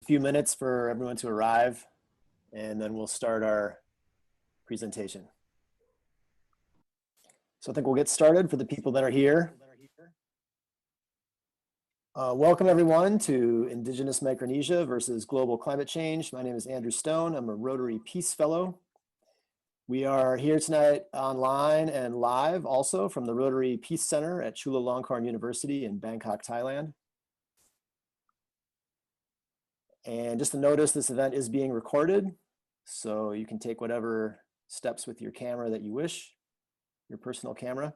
few minutes for everyone to arrive, and then we'll start our presentation. So I think we'll get started for the people that are here. Welcome everyone to Indigenous Micronesia versus Global Climate Change. My name is Andrew Stone. I'm a Rotary Peace Fellow. We are here tonight online and live also from the Rotary Peace Center at Chulalongkorn University in Bangkok, Thailand. And just to notice, this event is being recorded, so you can take whatever steps with your camera that you wish, your personal camera.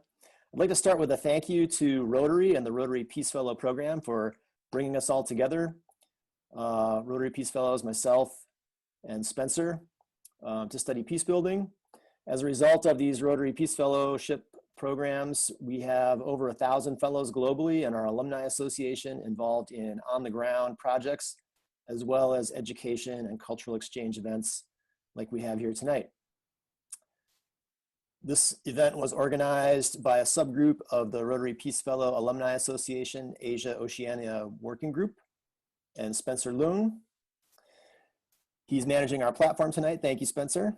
I'd like to start with a thank you to Rotary and the Rotary Peace Fellow program for bringing us all together. Rotary Peace Fellows, myself and Spencer, to study peace building. As a result of these Rotary Peace Fellowship programs, we have over 1,000 fellows globally and our alumni association involved in on-the-ground projects, as well as education and cultural exchange events like we have here tonight. This event was organized by a subgroup of the Rotary Peace Fellow Alumni Association Asia Oceania Working Group and Spencer Loon. He's managing our platform tonight. Thank you, Spencer.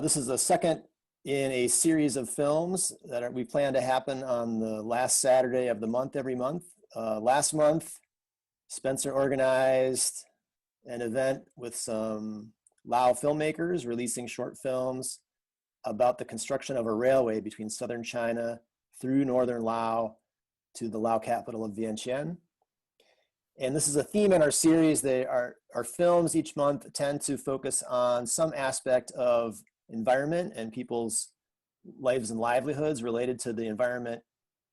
This is the second in a series of films that we plan to happen on the last Saturday of the month every month. Last month, Spencer organized an event with some Lao filmmakers releasing short films about the construction of a railway between southern China through northern Laos to the Lao capital of Vientiane. And this is a theme in our series. Our films each month tend to focus on some aspect of environment and people's lives and livelihoods related to the environment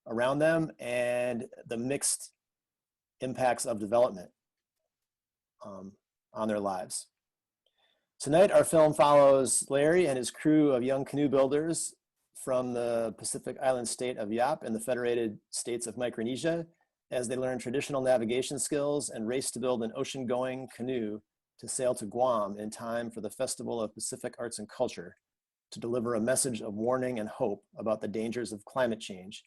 around them and the mixed impacts of development on their lives. Tonight, our film follows Larry and his crew of young canoe builders from the Pacific island state of Yap in the Federated States of Micronesia as they learn traditional navigation skills and race to build an ocean-going canoe to sail to Guam in time for the Festival of Pacific Arts and Culture to deliver a message of warning and hope about the dangers of climate change,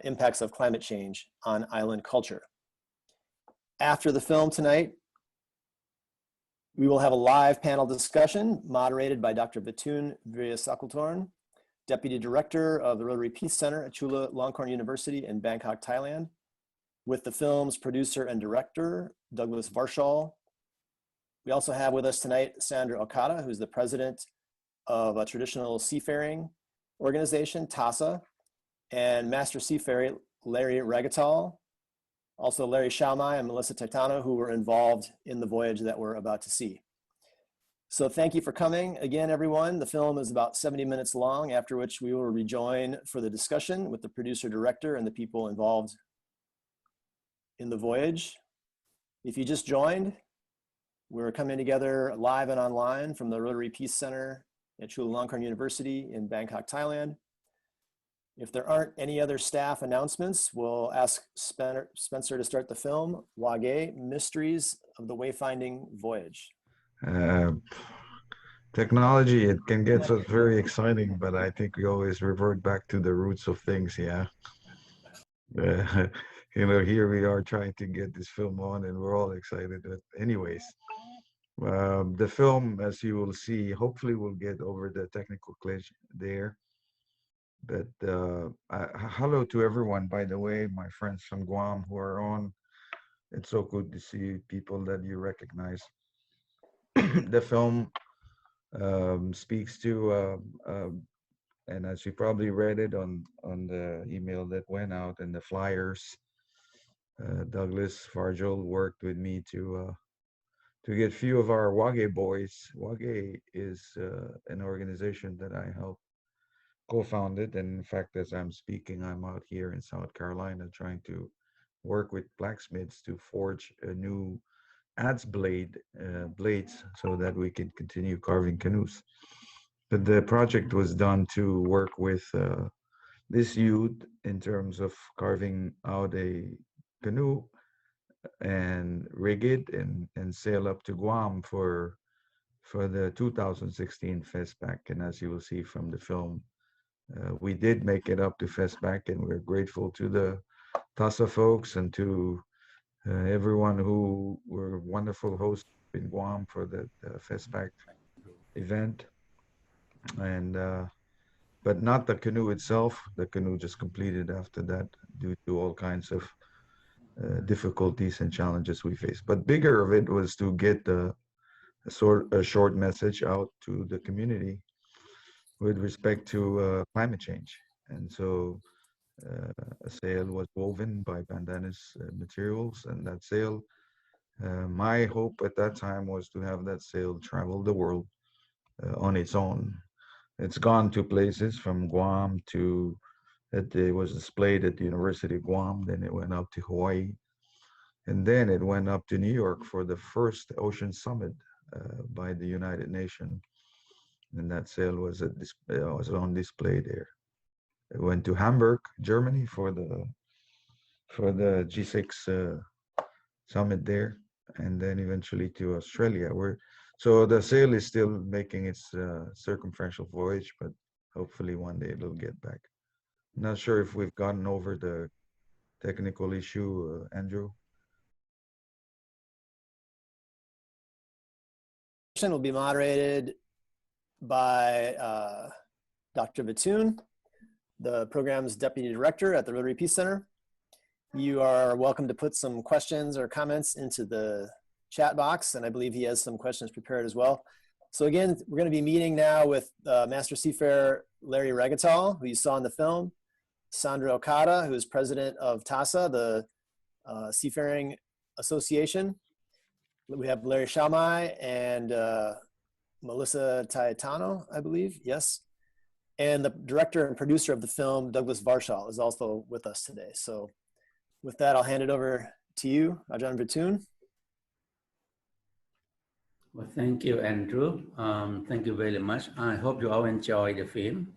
impacts of climate change on island culture. After the film tonight, we will have a live panel discussion moderated by Dr. Vitun Viryasakultorn, Deputy Director of the Rotary Peace Center at Chulalongkorn University in Bangkok, Thailand, with the film's producer and director, Douglas Varshall. We also have with us tonight Sandra Okada, who's the president of a traditional seafaring organization, TASA, and Master Seafarer Larry Ragatal, also Larry Shaumai and Melissa Taitano, who were involved in the voyage that we're about to see. So thank you for coming again, everyone. The film is about 70 minutes long, after which we will rejoin for the discussion with the producer director and the people involved in the voyage. If you just joined, we're coming together live and online from the Rotary Peace Center at Chulalongkorn University in Bangkok, Thailand. If there aren't any other staff announcements, we'll ask Spencer to start the film, Waa'Gey, Mysteries of the Wayfinding Voyage. Technology, it can get us very exciting, but I think we always revert back to the roots of things, yeah. You know, here we are trying to get this film on and we're all excited. But anyways, the film, as you will see, hopefully we'll get over the technical glitch there. But hello to everyone, by the way, my friends from Guam who are on. It's so good to see people that you recognize. The film speaks to, and as you probably read it on the email that went out and the flyers, Douglas Farjol worked with me to get a few of our Waa'Gey boys. Waa'Gey is an organization that I helped co-founded, and in fact, as I'm speaking, I'm out here in South Carolina trying to work with blacksmiths to forge a new adze blades so that we can continue carving canoes. But the project was done to work with this youth in terms of carving out a canoe and rig it and sail up to Guam for the 2016 FESPAC. And as you will see from the film, we did make it up to FESPAC, and we're grateful to the TASA folks and to everyone who were wonderful hosts in Guam for the FestPac event, and but not the canoe itself. The canoe just completed after that due to all kinds of difficulties and challenges we faced. But bigger of it was to get a short message out to the community with respect to climate change. And so a sail was woven by Bandanas materials, and that sail, my hope at that time was to have that sail travel the world on its own. It's gone to places from Guam to, it was displayed at the University of Guam, then it went up to Hawaii, and then it went up to New York for the first Ocean Summit by the United Nations. And that sail was was on display there. It went to Hamburg, Germany for the G6 summit there, and then eventually to Australia. So the sail is still making its circumferential voyage, but hopefully one day it'll get back. Not sure if we've gotten over the technical issue, Andrew. Will be moderated by Dr. Batoon, the program's Deputy Director at the Rotary Peace Center. You are welcome to put some questions or comments into the chat box, and I believe he has some questions prepared as well. So again, we're going to be meeting now with Master Seafarer Larry Regatal, who you saw in the film, Sandra Okada, who is president of TASA, the Seafaring Association. We have Larry Shamai and Melissa Taitano, I believe, yes. And the director and producer of the film, Douglas Varshall, is also with us today. So with that, I'll hand it over to you, Ajahn Batoon. Well, thank you, Andrew. Thank you very much. I hope you all enjoy the film.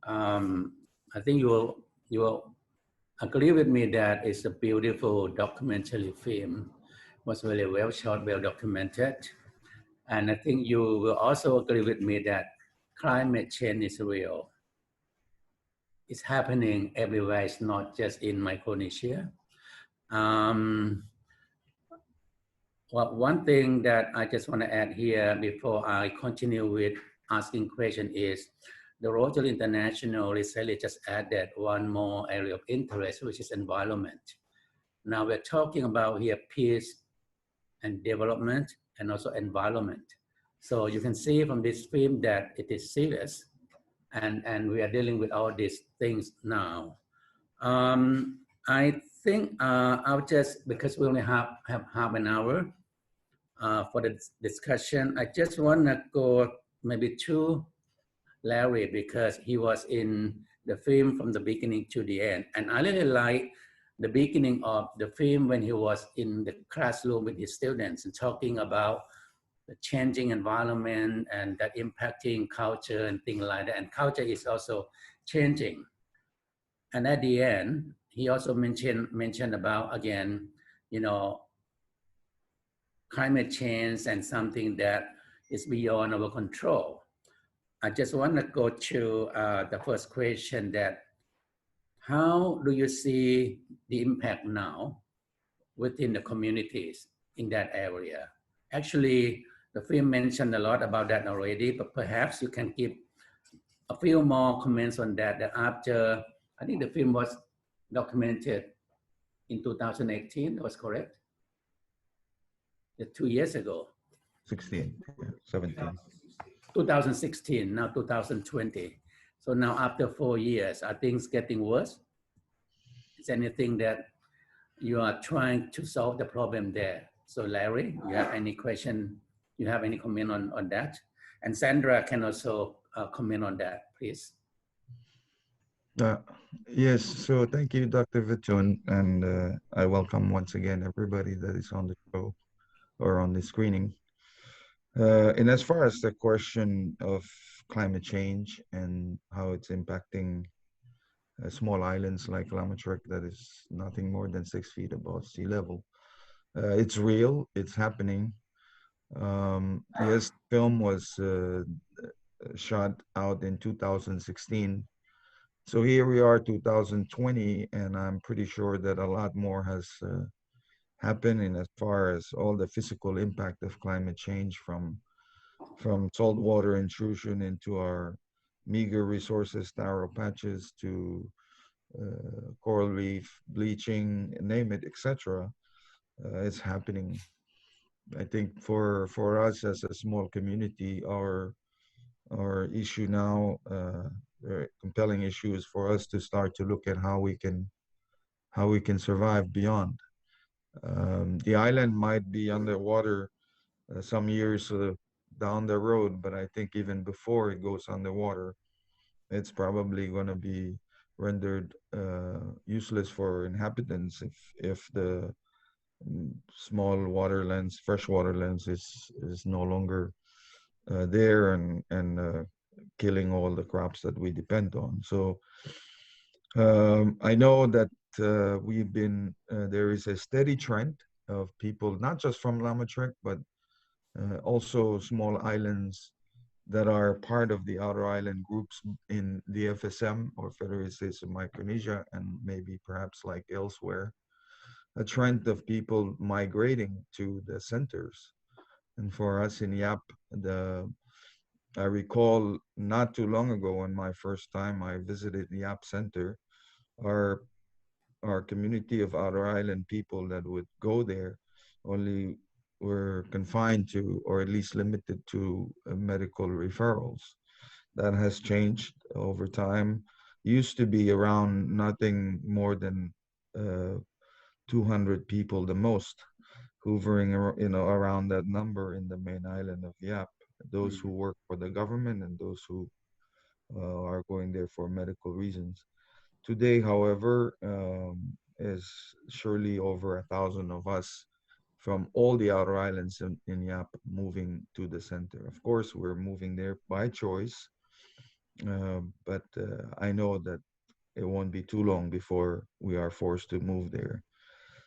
I think you will agree with me that it's a beautiful documentary film. It was very well shot, well documented. And I think you will also agree with me that climate change is real. It's happening everywhere. It's not just in Micronesia. Well, one thing that I just want to add here before I continue with asking question is the Rotary International recently just added one more area of interest, which is environment. Now we're talking about here peace and development and also environment. So you can see from this film that it is serious and we are dealing with all these things now. I think I'll just, because we only have half an hour for the discussion, I just want to go maybe to Larry because he was in the film from the beginning to the end. And I really like the beginning of the film when he was in the classroom with his students and talking about the changing environment and that impacting culture and things like that. And culture is also changing. And at the end, he also mentioned about, again, you know, climate change and something that is beyond our control. I just want to go to the first question that, how do you see the impact now within the communities in that area? Actually, the film mentioned a lot about that already, but perhaps you can give a few more comments on that, that after, I think the film was documented in 2018, that was correct? 2 years ago. 16, 17. 2016, now 2020. So now after 4 years, are things getting worse? Is anything that you are trying to solve the problem there? So Larry, you have any question? You have any comment on that? And Sandra can also comment on that, please. Yes, so thank you, Dr. Vitun, and I welcome once again everybody that is on the show or on the screening. And as far as the question of climate change and how it's impacting small islands like Lamatrek that is nothing more than 6 feet above sea level, it's real, it's happening. Yes, film was shot out in 2016. So here we are, 2020, and I'm pretty sure that a lot more happen in as far as all the physical impact of climate change from saltwater intrusion into our meager resources, narrow patches, to coral reef bleaching, name it, etc. It's happening. I think for us as a small community, our issue now, very compelling issue, is for us to start to look at how we can survive beyond. The island might be underwater some years down the road, but I think even before it goes underwater, it's probably going to be rendered useless for inhabitants if the small water lens, freshwater lens, is no longer there and killing all the crops that we depend on. So I know that there is a steady trend of people, not just from Lamatrek, but also small islands that are part of the outer island groups in the FSM or Federated States of Micronesia, and maybe perhaps like elsewhere, a trend of people migrating to the centers. And for us in Yap, I recall not too long ago, when my first time I visited the Yap Center, our community of outer island people that would go there only were confined to, or at least limited to, medical referrals. That has changed over time. Used to be around nothing more than 200 people the most, hovering around that number in the main island of Yap. Those who work for the government and those who are going there for medical reasons. Today, however, is surely over 1,000 of us from all the outer islands in Yap moving to the center. Of course, we're moving there by choice, but I know that it won't be too long before we are forced to move there.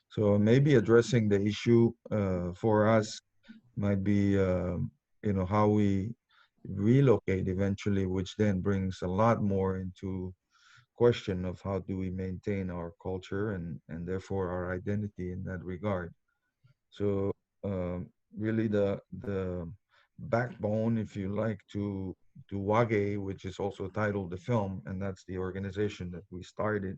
So maybe addressing the issue for us might be, how we relocate eventually, which then brings a lot more into question of how do we maintain our culture and therefore our identity in that regard. So really the backbone, if you like, to Waa'Gey, which is also titled the film, and that's the organization that we started,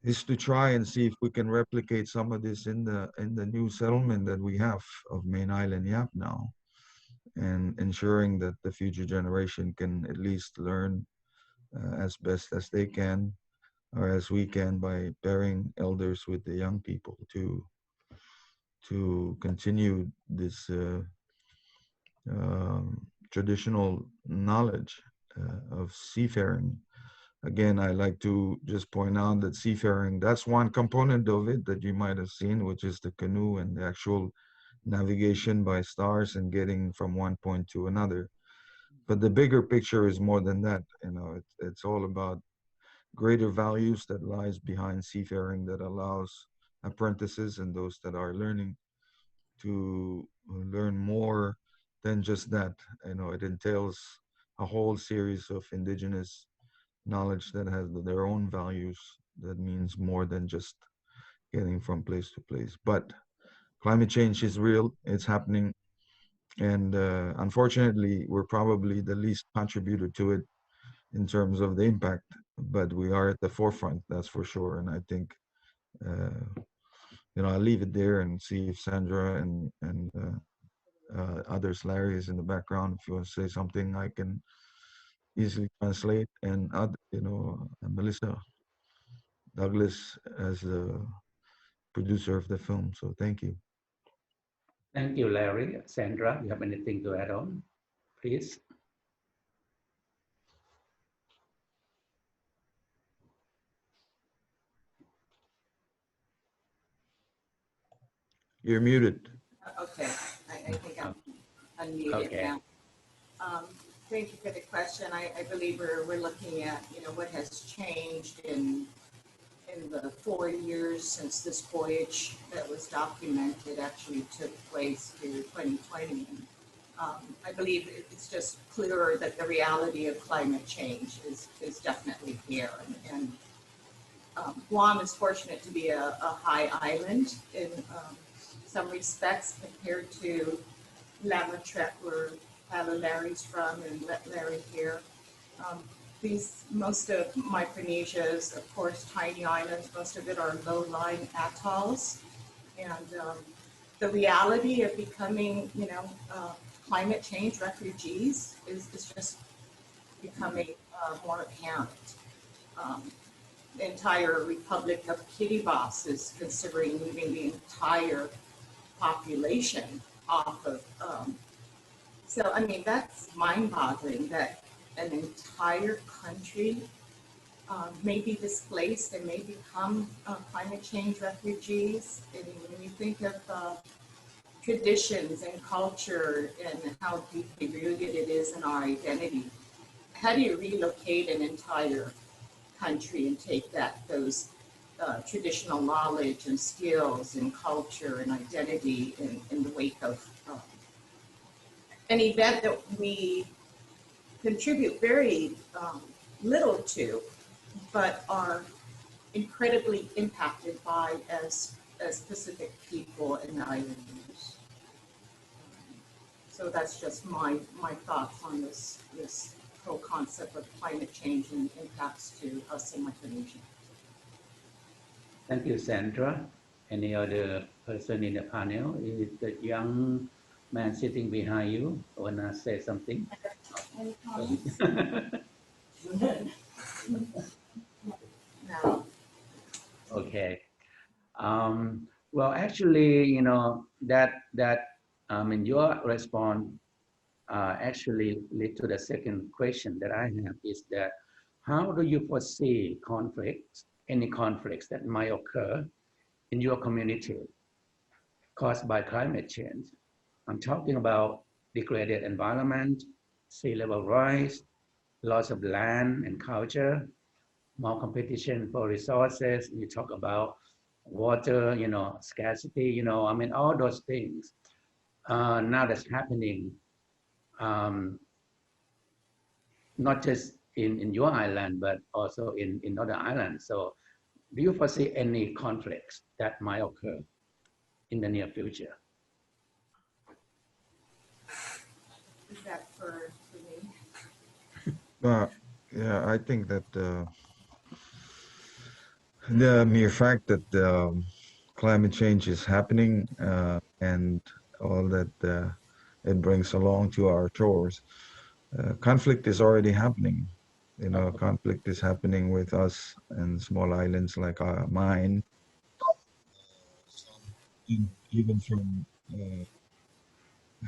is to try and see if we can replicate some of this in the new settlement that we have of Main Island Yap now, and ensuring that the future generation can at least learn as best as they can, or as we can, by pairing elders with the young people to continue this traditional knowledge of seafaring. Again, I like to just point out that seafaring, that's one component of it that you might have seen, which is the canoe and the actual navigation by stars and getting from one point to another. But the bigger picture is more than that. It's all about greater values that lies behind seafaring that allows apprentices and those that are learning to learn more than just that. It entails a whole series of indigenous knowledge that has their own values, that means more than just getting from place to place. But climate change is real, it's happening, and unfortunately we're probably the least contributor to it in terms of the impact, but we are at the forefront, that's for sure. And I think I'll leave it there and see if Sandra and others, Larry is in the background, if you want to say something I can easily translate, and Melissa Douglas as the producer of the film. So thank you. Thank you, Larry. Sandra, you have anything to add on, please? You're muted. Okay, I think I'm unmuted now. Thank you for the question. I believe we're looking at, what has changed in the 4 years since this voyage that was documented actually took place to 2020. And I believe it's just clearer that the reality of climate change is definitely here. And Guam is fortunate to be a high island in some respects compared to Lamatret, where Larry's from, and let Larry here. Most of Micronesia is, of course, tiny islands. Most of it are low-lying atolls. And the reality of becoming, climate change refugees is just becoming more apparent. The entire Republic of Kiribati is considering moving the entire population off of. So, I mean, that's mind-boggling that an entire country may be displaced and may become climate change refugees. And when you think of traditions and culture and how deeply rooted it is in our identity, how do you relocate an entire country and take those traditional knowledge and skills and culture and identity in the wake of an event that we contribute very little to, but are incredibly impacted by as Pacific people and islanders. So that's just my thoughts on this whole concept of climate change and impacts to us in Micronesia. Thank you, Sandra. Any other person in the panel? Is the young man sitting behind you wanna say something? Any comments? No. Okay. Well, actually, that in your response actually lead to the second question that I have is that how do you foresee any conflicts that might occur in your community caused by climate change? I'm talking about degraded environment, sea level rise, loss of land and culture, more competition for resources. You talk about water, scarcity, I mean, all those things now that's happening, not just in your island, but also in other islands. So do you foresee any conflicts that might occur in the near future? Is that for me? Yeah, I think that the mere fact that climate change is happening and all that it brings along to our shores, conflict is already happening. Conflict is happening with us and small islands like mine, even from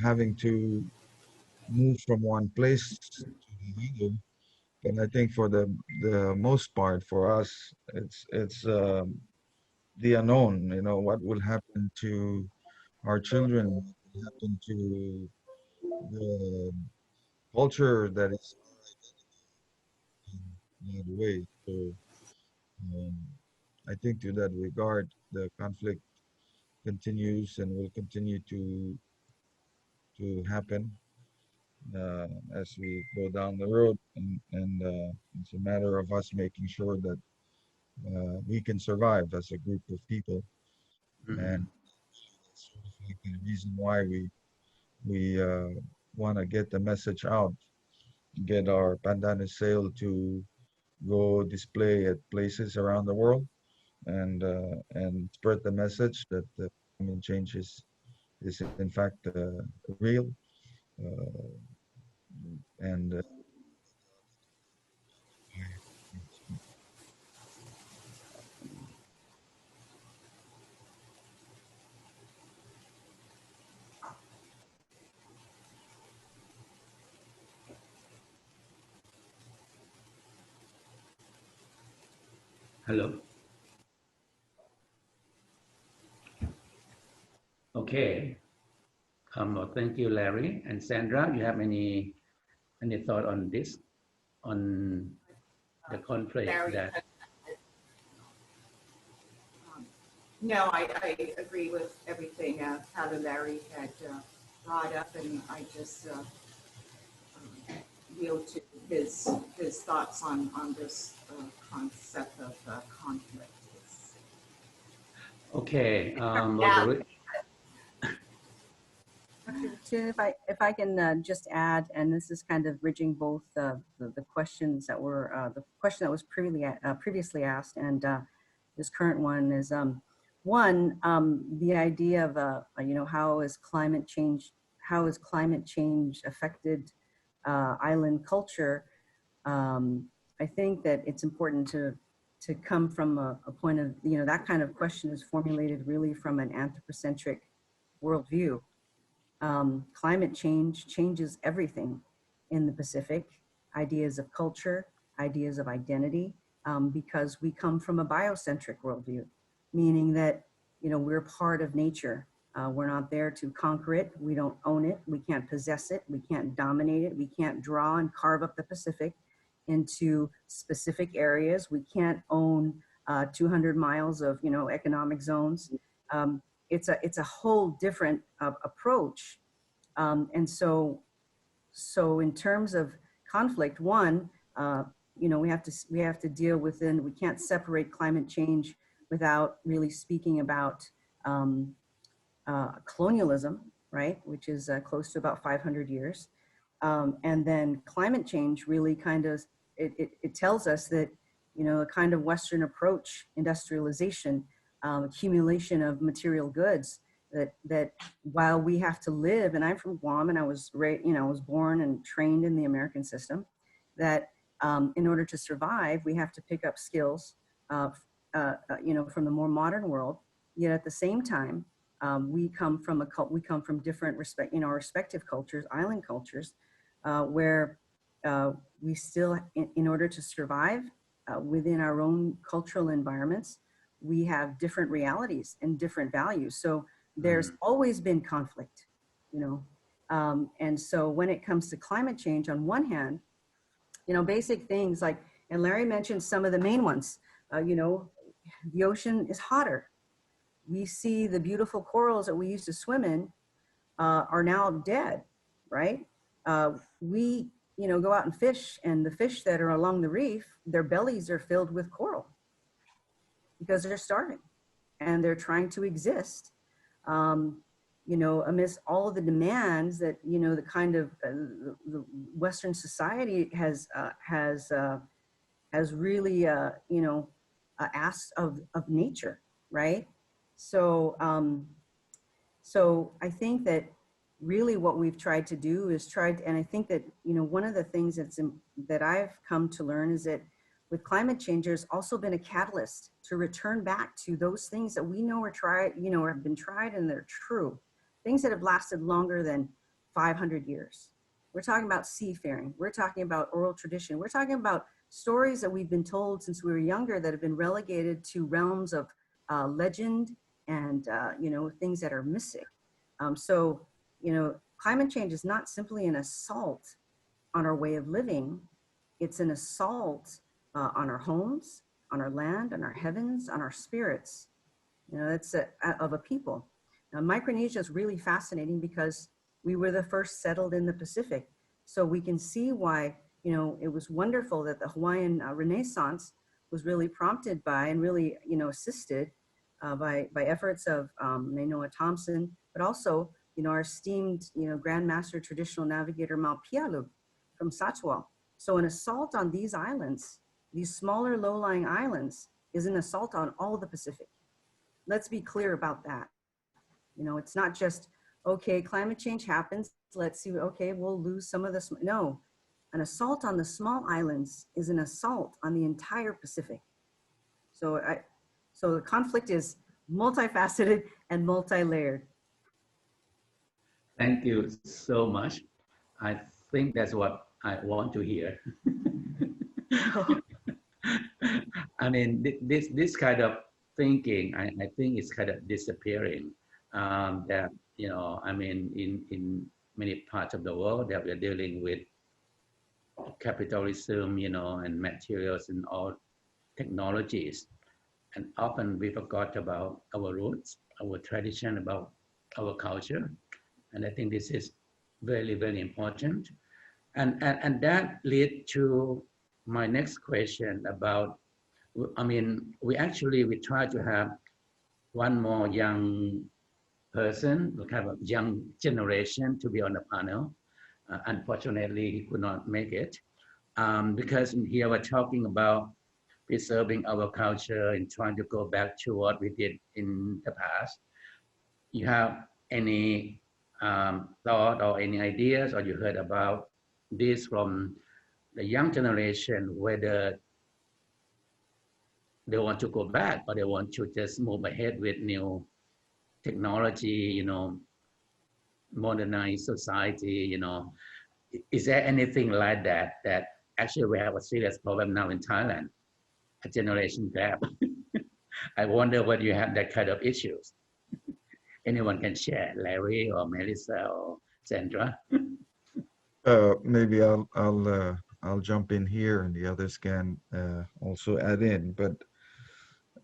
having to move from one place to the other. But I think for the most part, for us, it's the unknown. What will happen to our children? What will happen to the culture that is in that way? So um, I think to that regard, the conflict continues and will continue to happen as we go down the road, and it's a matter of us making sure that we can survive as a group of people. Mm-hmm. And that's sort of like the reason why we want to get the message out, get our bandana sail to go display at places around the world, and spread the message that the climate change is in fact real, uh, and Hello. Okay. Well, thank you, Larry and Sandra. You have any thought on this, on the conflict Larry, that? no, I agree with everything Larry had brought up, and I just yield to his thoughts on this concept of conflict. Okay. Yeah. Too, if I can just add, and this is kind of bridging both the questions that were the question that was previously asked and this current one is one, the idea of you know, how is climate change affected island culture? I think that it's important to come from a point of, you know, that kind of question is formulated really from an anthropocentric worldview. Climate change changes everything in the Pacific, ideas of culture, ideas of identity, because we come from a biocentric worldview, meaning that, you know, we're part of nature. We're not there to conquer it. We don't own it. We can't possess it. We can't dominate it. We can't draw and carve up the Pacific into specific areas. We can't own 200 miles of, you know, economic zones. It's a whole different approach. And so in terms of conflict, one, you know, we have to deal within, we can't separate climate change without really speaking about colonialism, right? Which is close to about 500 years. And then climate change really kind of, it tells us that, you know, a kind of Western approach, industrialization, accumulation of material goods, that while we have to live, and I'm from Guam and I was born and trained in the American system, that in order to survive, we have to pick up skills, you know, from the more modern world. Yet at the same time, we come from different respective cultures, island cultures, where we still, in order to survive within our own cultural environments, we have different realities and different values. So there's always been conflict, you know. And so when it comes to climate change, on one hand, you know, basic things like, and Larry mentioned some of the main ones, you know, the ocean is hotter. We see the beautiful corals that we used to swim in are now dead, right? We, you know, go out and fish, and the fish that are along the reef, their bellies are filled with coral because they're starving and they're trying to exist. You know, amidst all of the demands that, you know, the kind of the Western society has really, you know, asked of nature, right? So, so I think that really what we've tried to do is and I think that, you know, one of the things that I've come to learn is that with climate change, there's also been a catalyst to return back to those things that we know are tried, you know, have been tried and they're true. Things that have lasted longer than 500 years. We're talking about seafaring. We're talking about oral tradition. We're talking about stories that we've been told since we were younger that have been relegated to realms of legend and, you know, things that are mythic. So, you know, climate change is not simply an assault on our way of living. It's an assault on our homes, on our land, on our heavens, on our spirits. You know, that's of a people. Now, Micronesia is really fascinating because we were the first settled in the Pacific. So we can see why, you know, it was wonderful that the Hawaiian Renaissance was really prompted by and really, you know, assisted by efforts of Nainoa Thompson, but also, you know, our esteemed, you know, Grand Master Traditional Navigator Maupialu from Satchwell. So an assault on these islands, these smaller low-lying islands, is an assault on all of the Pacific. Let's be clear about that. You know, it's not just, okay, climate change happens, let's see, okay, we'll lose some of this. No, an assault on the small islands is an assault on the entire Pacific. So so the conflict is multifaceted and multi-layered. Thank you so much. I think that's what I want to hear. I mean, this kind of thinking, I think it's kind of disappearing. That, you know, I mean, in many parts of the world that we're dealing with capitalism, you know, and materials and all technologies. And often we forgot about our roots, our tradition, about our culture. And I think this is very, very important. And that lead to my next question about, I mean, we try to have one more young person, kind of young generation to be on the panel. Unfortunately, he could not make it because here we're talking about preserving our culture and trying to go back to what we did in the past. You have any thought or any ideas, or you heard about this from the young generation, whether they want to go back or they want to just move ahead with new technology, modernized society, Is there anything like that, that actually we have a serious problem now in Thailand, a generation gap? I wonder whether you have that kind of issues. Anyone can share, Larry or Melissa or Sandra? Maybe I'll jump in here, and the others can also add in. But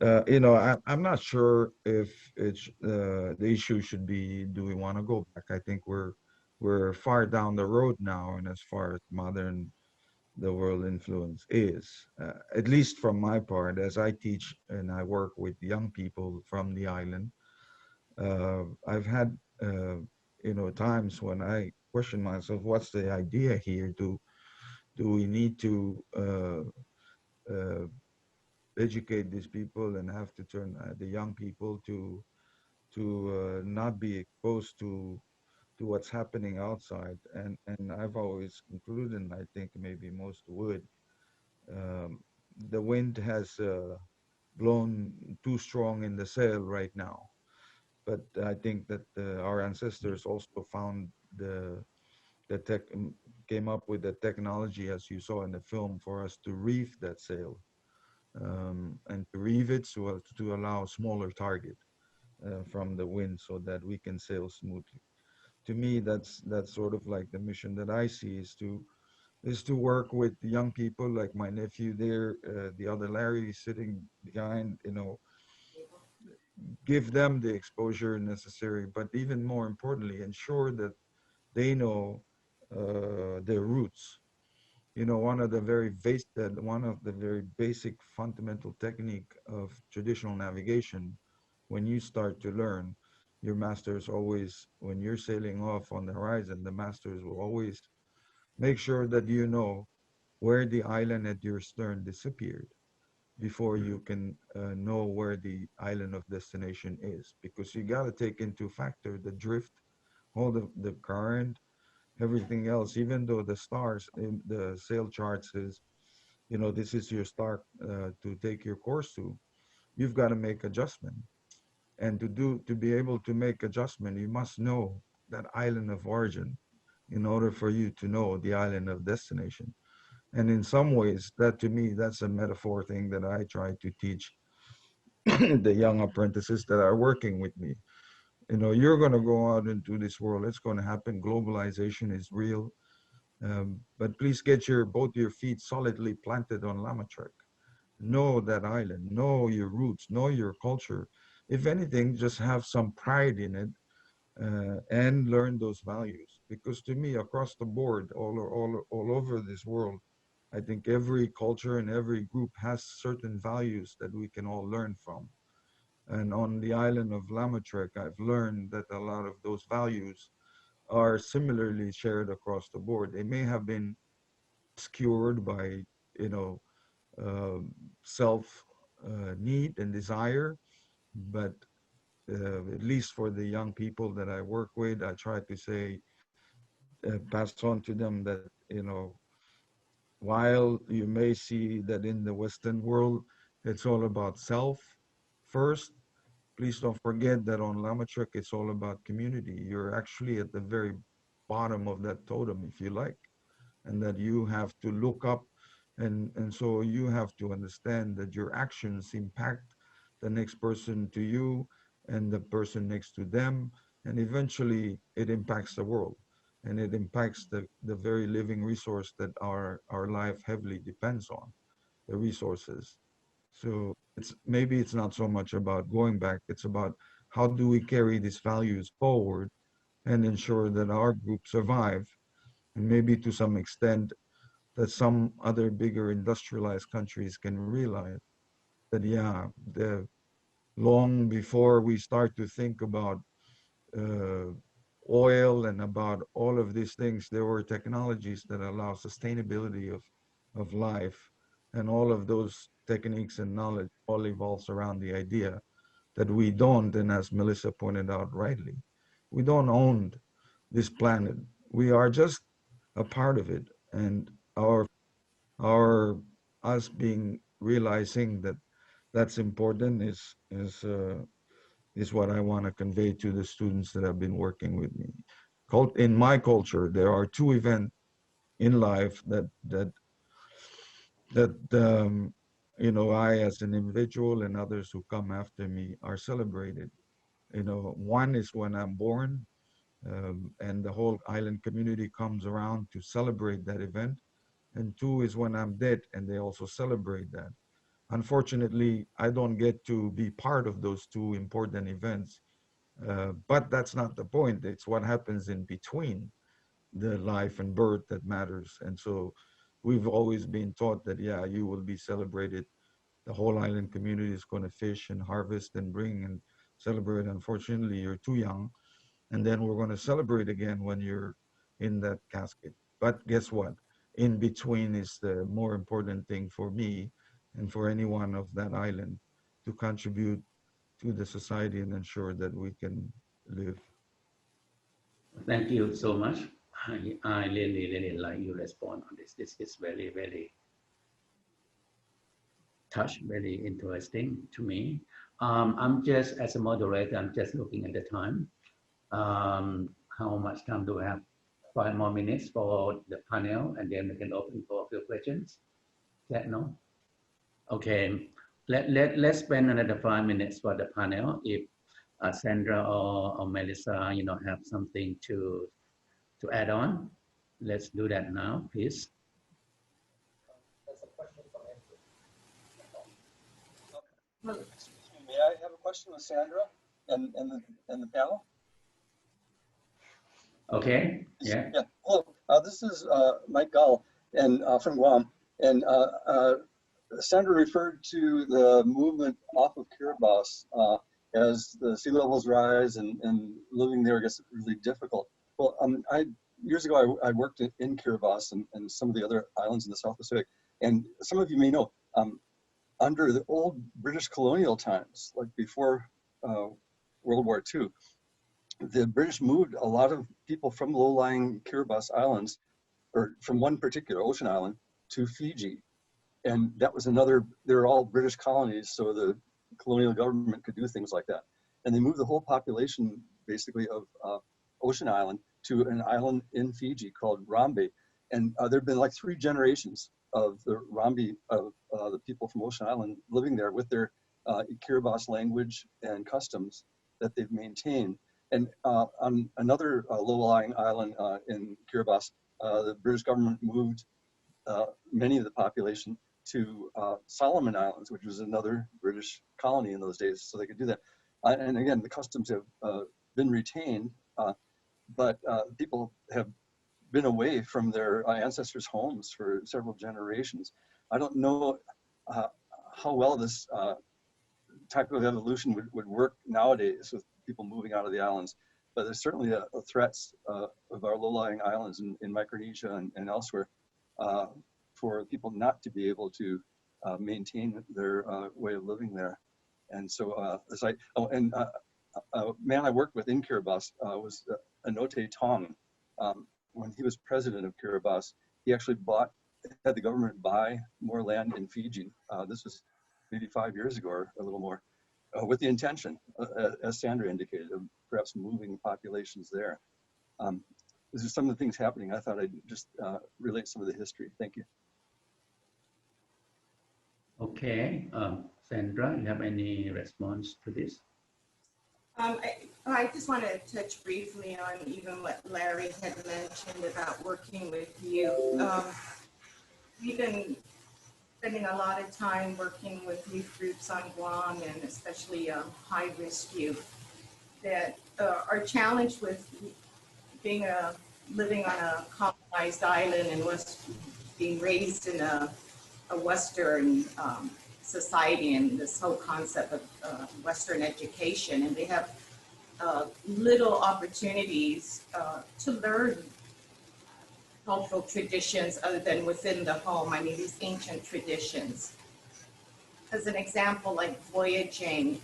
I'm not sure if it's the issue should be, do we want to go back? I think we're far down the road now, and as far as modern the world influence is, at least from my part, as I teach and I work with young people from the island. I've had times when I question myself, what's the idea here? Do we need to uh, educate these people and have to turn the young people to not be exposed to what's happening outside? And I've always concluded, and I think maybe most would, um, the wind has blown too strong in the sail right now. But I think that our ancestors also found the tech came up with the technology, as you saw in the film, for us to reef that sail, and to reef it so as to allow smaller target from the wind so that we can sail smoothly. To me, that's sort of like the mission that I see, is to work with young people like my nephew there, the other Larry sitting behind, give them the exposure necessary, but even more importantly, ensure that they know their roots. One of the very basic fundamental technique of traditional navigation, when you start to learn, your masters always, when you're sailing off on the horizon, the masters will always make sure that you know where the island at your stern disappeared before you can know where the island of destination is, because you got to take into factor the drift, all the current, everything else. Even though the stars in the sail chart says, this is your star to take your course to, you've got to make adjustment. And to be able to make adjustment, you must know that island of origin in order for you to know the island of destination. And in some ways, that to me, that's a metaphor thing that I try to teach the young apprentices that are working with me. You're going to go out into this world. It's going to happen. Globalization is real. But please get both your feet solidly planted on Lamatrek. Know that island, know your roots, know your culture. If anything, just have some pride in it, and learn those values. Because to me, across the board, all over this world, I think every culture and every group has certain values that we can all learn from. And on the island of Lamatrek, I've learned that a lot of those values are similarly shared across the board. They may have been obscured by, uh, self need and desire, but at least for the young people that I work with, I try to say, pass on to them that, while you may see that in the Western world, it's all about self first, please don't forget that on Lamatrek, it's all about community. You're actually at the very bottom of that totem, if you like, and that you have to look up, and so you have to understand that your actions impact the next person to you and the person next to them, and eventually it impacts the world, and it impacts the very living resource that our life heavily depends on, the resources. So it's not so much about going back, it's about how do we carry these values forward and ensure that our group survive and maybe to some extent that some other bigger industrialized countries can realize that, yeah, long before we start to think about oil and about all of these things, there were technologies that allow sustainability of life, and all of those techniques and knowledge all evolves around the idea that we don't, and as Melissa pointed out rightly, we don't own this planet. We are just a part of it, and our us being realizing that that's important is what I want to convey to the students that have been working with me. In my culture, there are two events in life that you know, I as an individual and others who come after me are celebrated. You know, one is when I'm born, and the whole island community comes around to celebrate that event. And two is when I'm dead, and they also celebrate that. Unfortunately, I don't get to be part of those two important events, but that's not the point. It's what happens in between the life and birth that matters. And so we've always been taught that, yeah, you will be celebrated. The whole island community is going to fish and harvest and bring and celebrate. Unfortunately, you're too young. And then we're going to celebrate again when you're in that casket. But guess what? In between is the more important thing for me and for anyone of that island to contribute to the society and ensure that we can live. Thank you so much. I really like your response on this. This is very, very touch, very interesting to me. I'm just, as a moderator, I'm just looking at the time. How much time do we have? 5 more minutes for the panel, and then we can open for a few questions. That no? Okay. Let's spend another 5 minutes for the panel. If Sandra or Melissa, you know, have something to add on, let's do that now, please. That's a question from Andrew. Well, Excuse me, may I have a question with Sandra and the panel? Okay. Yeah. Yeah. Hello. This is Mike Gall and from Guam, and Sandra referred to the movement off of Kiribati as the sea levels rise and living there gets really difficult. Well, years ago I worked in Kiribati and some of the other islands in the South Pacific, and some of you may know, under the old British colonial times, like before World War II, the British moved a lot of people from low-lying Kiribati islands, or from one particular ocean island, to Fiji. And that was another, they're all British colonies, so the colonial government could do things like that. And they moved the whole population, basically, of Ocean Island to an island in Fiji called Rambi. And there've been like 3 generations of the Rambi, of the people from Ocean Island living there with their Kiribati language and customs that they've maintained. And on another low-lying island in Kiribati, the British government moved many of the population to Solomon Islands, which was another British colony in those days, so they could do that. And again, the customs have been retained, but people have been away from their ancestors' homes for several generations. I don't know how well this type of evolution would work nowadays with people moving out of the islands, but there's certainly a threats of our low-lying islands in Micronesia and elsewhere for people not to be able to maintain their way of living there. And so, a man I worked with in Kiribati was Anote Tong. When he was president of Kiribati, he actually had the government buy more land in Fiji. This was maybe 5 years ago or a little more, with the intention, as Sandra indicated, of perhaps moving populations there. These are some of the things happening. I thought I'd just relate some of the history. Thank you. Okay. Sandra, you have any response to this? I just want to touch briefly on even what Larry had mentioned about working with youth. We've been spending a lot of time working with youth groups on Guam, and especially high-risk youth that are challenged with being a living on a colonized island and was being raised in a Western society and this whole concept of Western education, and they have little opportunities to learn cultural traditions other than within the home. I mean, these ancient traditions. As an example, like voyaging,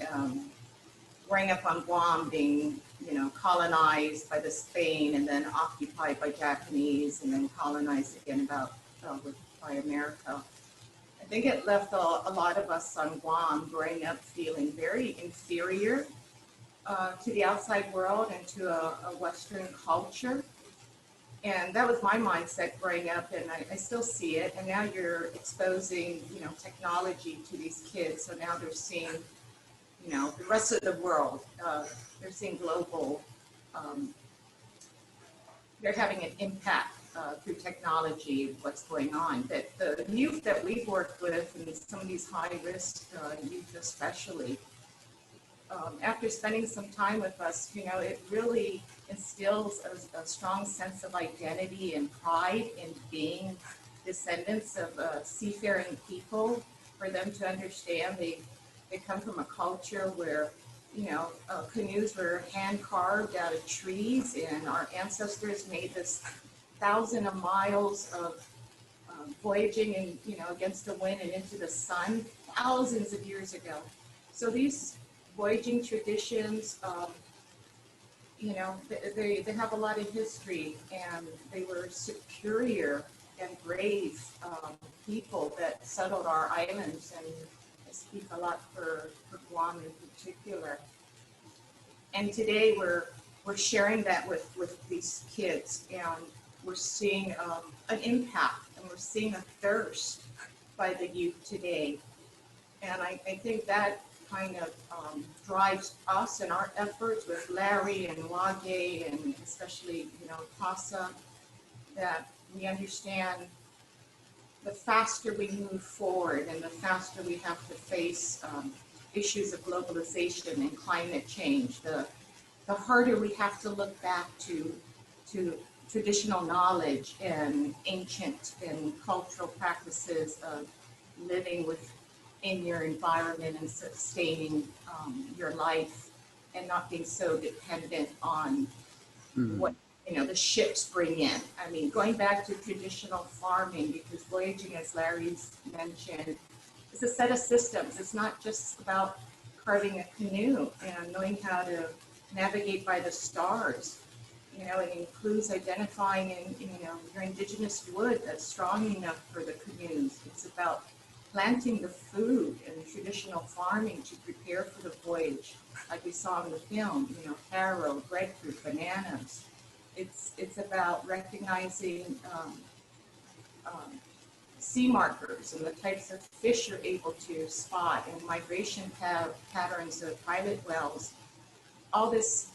growing up on Guam, being, colonized by the Spain and then occupied by Japanese and then colonized again by America. I think it left a lot of us on Guam growing up feeling very inferior to the outside world and to a Western culture. And that was my mindset growing up, and I still see it. And now you're exposing, technology to these kids. So now they're seeing, the rest of the world. They're seeing global. They're having an impact through technology, what's going on. That the youth that we've worked with, and some of these high-risk youth especially, after spending some time with us, it really instills a strong sense of identity and pride in being descendants of seafaring people. For them to understand they come from a culture where, canoes were hand carved out of trees, and our ancestors made this thousands of miles of voyaging and, against the wind and into the sun thousands of years ago. So these voyaging traditions, they have a lot of history, and they were superior and brave people that settled our islands, and I speak a lot for Guam in particular. And today we're sharing that with these kids, and we're seeing an impact, and we're seeing a thirst by the youth today. And I think that kind of drives us in our efforts with Larry and Waa'Gey, and especially, CASA, that we understand the faster we move forward and the faster we have to face issues of globalization and climate change, the harder we have to look back to traditional knowledge and ancient and cultural practices of living within your environment and sustaining your life, and not being so dependent on what the ships bring in. I mean, going back to traditional farming, because voyaging, as Larry's mentioned, is a set of systems. It's not just about carving a canoe and knowing how to navigate by the stars. It includes identifying your indigenous wood that's strong enough for the canoes. It's about planting the food and traditional farming to prepare for the voyage, like we saw in the film, taro, breadfruit, bananas. It's about recognizing sea markers and the types of fish you're able to spot, and migration patterns of pilot whales. All this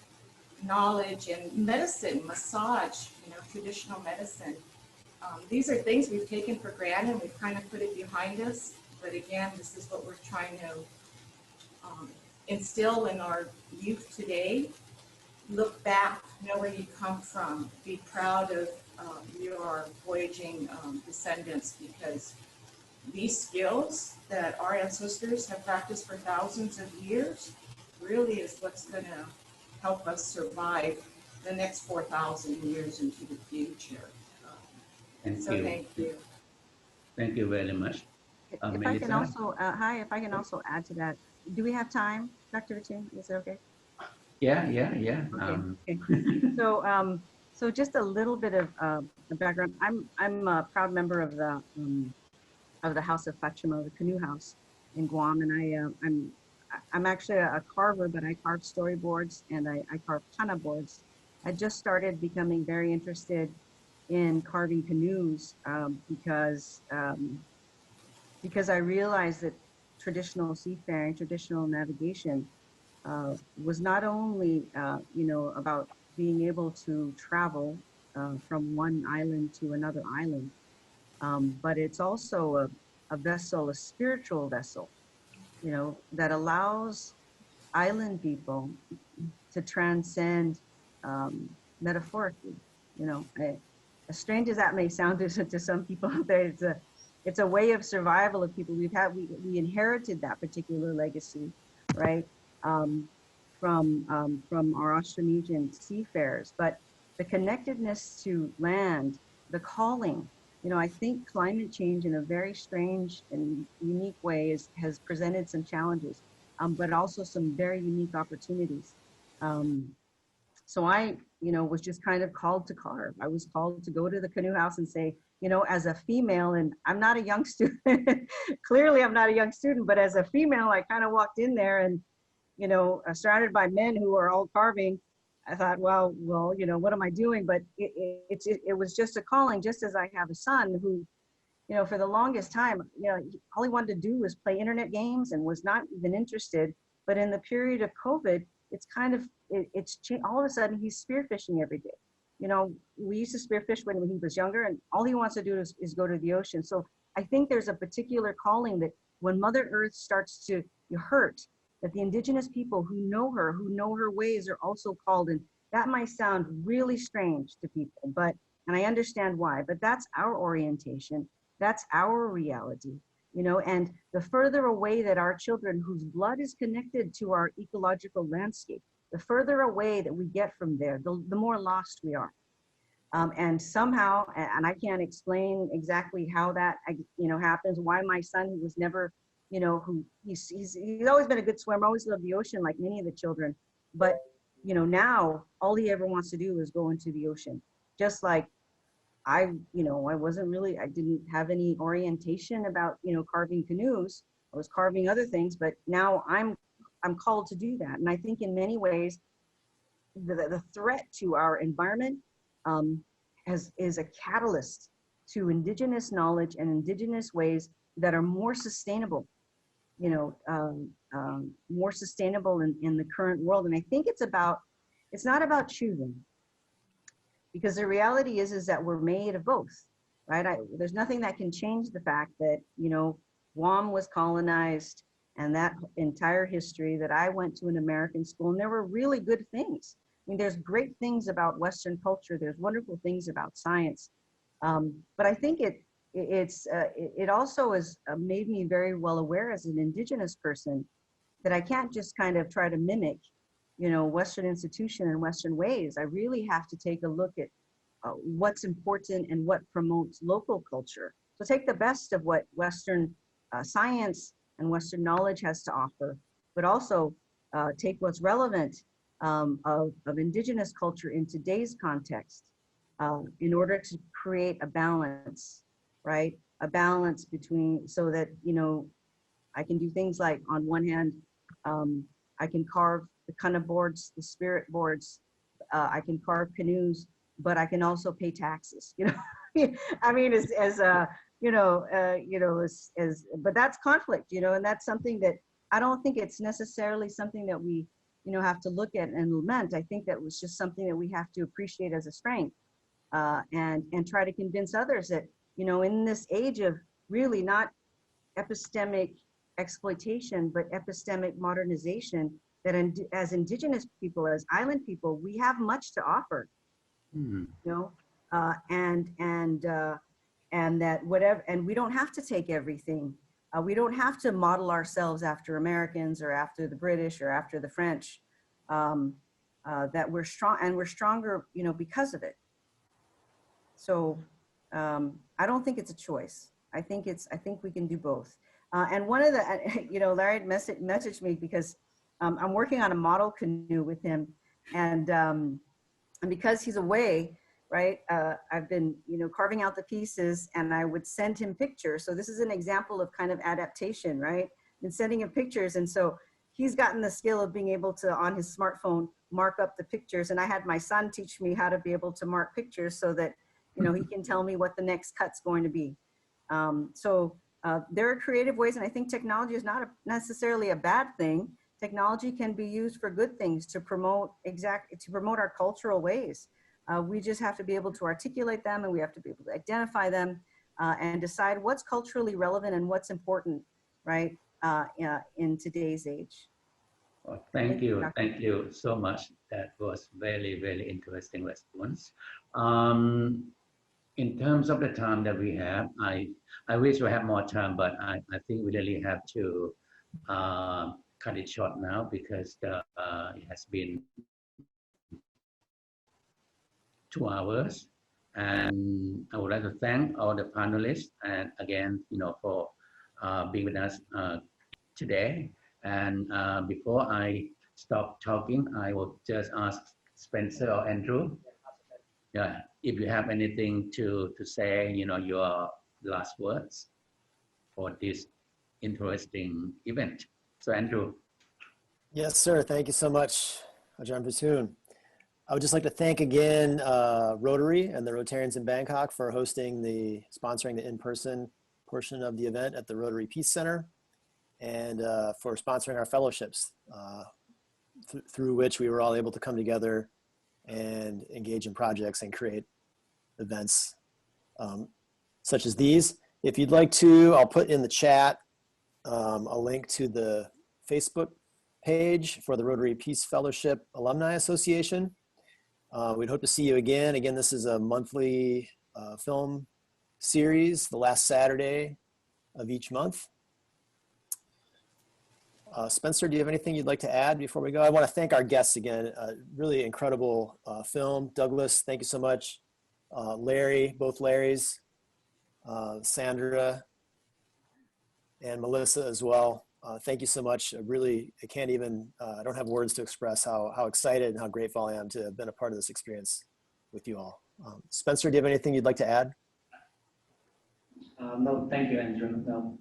knowledge and medicine, massage, traditional medicine. These are things we've taken for granted. We've kind of put it behind us. But again, this is what we're trying to instill in our youth today. Look back, know where you come from. Be proud of your voyaging descendants, because these skills that our ancestors have practiced for thousands of years really is what's going to help us survive the next 4,000 years into the future. Thank you. Thank you very much. If I can also, if I can also add to that, do we have time, Dr. Vitin? Is that okay? Yeah. Okay. So just a little bit of background. I'm a proud member of the House of Fatima, the Canoe House in Guam, and I'm actually a carver, but I carve storyboards and I carve kana boards. I just started becoming very interested in carving canoes because I realized that traditional seafaring, traditional navigation was not only about being able to travel from one island to another island, but it's also a vessel, a spiritual vessel, that allows island people to transcend metaphorically, You know, as strange as that may sound to some people out there, it's a way of survival of people. We inherited that particular legacy, right, from our Austronesian seafarers. But the connectedness to land, the calling, you know, I think climate change in a very strange and unique way has presented some challenges, but also some very unique opportunities. So I, you know, was just kind of called to carve. I was called to go to the canoe house and say, you know, as a female, and I'm not a young student, clearly I'm not a young student, but as a female, I kind of walked in there and, you know, surrounded by men who are all carving. I thought, well, you know, what am I doing? But it was just a calling, just as I have a son who, you know, for the longest time, you know, all he wanted to do was play internet games and was not even interested. But in the period of COVID, it's kind of, it's changed. All of a sudden he's spearfishing every day. You know, we used to spearfish when he was younger, and all he wants to do is go to the ocean. So I think there's a particular calling that when Mother Earth starts to hurt, that the indigenous people who know her ways are also called. And that might sound really strange to people, but, and I understand why, but that's our orientation. That's our reality, you know, and the further away that our children whose blood is connected to our ecological landscape, the further away that we get from there, the more lost we are. And somehow, and I can't explain exactly how that, you know, happens, why my son, who was never, you know, who he's always been a good swimmer, always loved the ocean like many of the children. But, you know, now all he ever wants to do is go into the ocean. Just like you know, I didn't have any orientation about, you know, carving canoes. I was carving other things, but now I'm called to do that. And I think in many ways, the threat to our environment is a catalyst to indigenous knowledge and indigenous ways that are more sustainable, you know, more sustainable in the current world. And I think it's not about choosing, because the reality is that we're made of both, right? There's nothing that can change the fact that, you know, Guam was colonized, and that entire history, that I went to an American school, and there were really good things. I mean, there's great things about Western culture. There's wonderful things about science. But I think it also has made me very well aware as an indigenous person that I can't just kind of try to mimic, you know, Western institution and Western ways. I really have to take a look at what's important and what promotes local culture. So take the best of what Western science and Western knowledge has to offer, but also take what's relevant of indigenous culture in today's context in order to create a balance, right? A balance between, so that, you know, I can do things like, on one hand, I can carve the kana boards, the spirit boards, I can carve canoes, but I can also pay taxes, you know. I mean, but that's conflict, you know, and that's something that I don't think it's necessarily something that we, you know, have to look at and lament. I think that was just something that we have to appreciate as a strength, and try to convince others that, you know, in this age of really not epistemic exploitation, but epistemic modernization, that as indigenous people, as island people, we have much to offer, you know, and that whatever, and we don't have to take everything. We don't have to model ourselves after Americans or after the British or after the French. That we're strong, and we're stronger, you know, because of it. So I don't think it's a choice. I think we can do both. And one of the, you know, Larry messaged me because I'm working on a model canoe with him, and because he's away, right? I've been, you know, carving out the pieces, and I would send him pictures. So this is an example of kind of adaptation, right? And sending him pictures, and so he's gotten the skill of being able to, on his smartphone, mark up the pictures. And I had my son teach me how to be able to mark pictures so that, you know, he can tell me what the next cut's going to be. There are creative ways, and I think technology is not necessarily a bad thing. Technology can be used for good things, to promote our cultural ways. We just have to be able to articulate them, and we have to be able to identify them and decide what's culturally relevant and what's important, right, in today's age. Oh, thank you. Thank you so much. That was very, very interesting response. In terms of the time that we have, I wish we had more time, but I think we really have to cut it short now because it has been 2 hours. And I would like to thank all the panelists and again, for being with us today. And before I stop talking, I will just ask Spencer or Andrew, if you have anything to say, your last words for this interesting event. So Andrew. Yes, sir. Thank you so much, Ajahn Patoon. I would just like to thank again Rotary and the Rotarians in Bangkok for sponsoring the in-person portion of the event at the Rotary Peace Center, and for sponsoring our fellowships through which we were all able to come together and engage in projects and create events such as these. If you'd like to, I'll put in the chat a link to the Facebook page for the Rotary Peace Fellowship Alumni Association. We'd hope to see you again. Again, this is a monthly film series, the last Saturday of each month. Spencer, do you have anything you'd like to add before we go? I want to thank our guests again. Really incredible film. Douglas, thank you so much. Larry, both Larrys, Sandra, and Melissa as well. Thank you so much. I don't have words to express how excited and how grateful I am to have been a part of this experience with you all. Spencer, do you have anything you'd like to add? No, thank you, Andrew. No.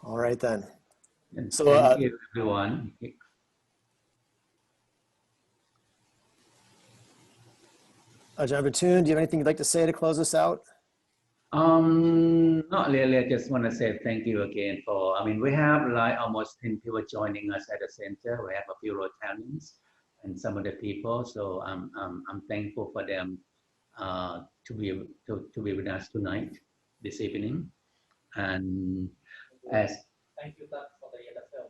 All right then. So thank you, everyone. Ajahn Patoon, do you have anything you'd like to say to close us out? Not really. I just want to say thank you again we have like almost 10 people joining us at the center. We have a few Rotarians and some other people. So I'm thankful for them to be with us tonight, this evening. And Thank you, Doug, for the film.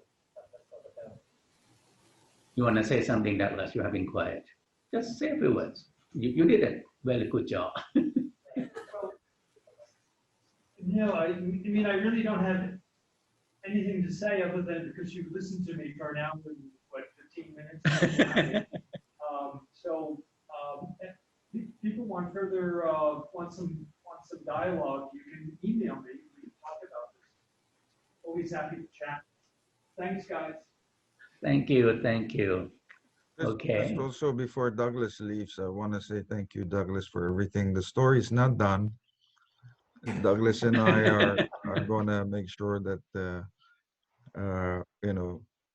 You want to say something, Douglas? You have been quiet. Just say a few words. You did a very good job. No, I mean, I really don't have anything to say other than because you've listened to me for an hour and, 15 minutes? If people want further, want some dialogue, you can email me. We can talk about this. Always happy to chat. Thanks, guys. Thank you. Thank you. Okay. Just also, before Douglas leaves, I want to say thank you, Douglas, for everything. The story's not done. Douglas and I are going to make sure that,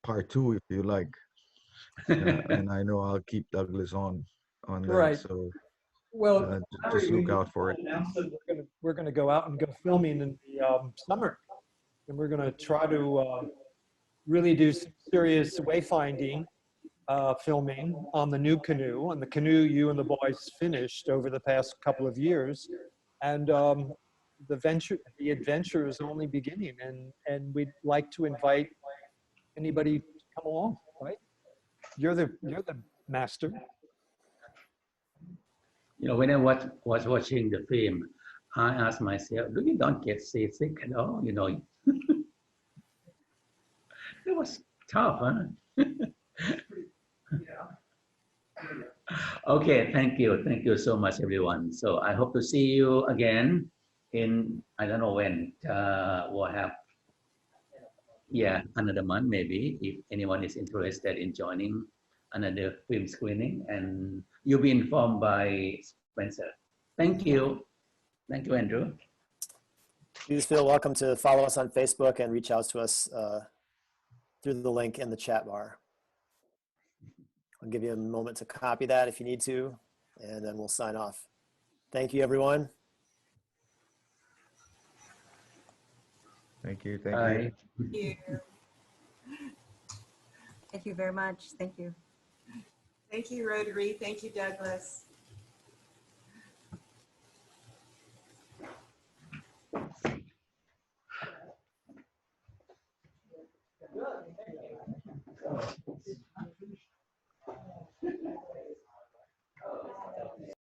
part 2, if you like. And I know I'll keep Douglas on that. Right. So Well, just look out for it. Announced that we're going to go out and go filming in the summer, and we're going to try to really do some serious wayfinding filming on the new canoe, on the canoe you and the boys finished over the past couple of years, and the adventure is only beginning, and we'd like to invite anybody to come along. Right? You're the master. When I was watching the film, I asked myself, "Do you don't get seasick at all?" It was tough, huh? Okay, thank you so much, everyone. So I hope to see you again in, I don't know when, we'll have, another month maybe, if anyone is interested in joining another film screening, and you'll be informed by Spencer. Thank you. Thank you, Andrew. Please feel welcome to follow us on Facebook and reach out to us through the link in the chat bar. I'll give you a moment to copy that if you need to, and then we'll sign off. Thank you, everyone. Thank you. Thank Bye. you. Thank you very much. Thank you. Thank you, Rotary. Thank you, Douglas.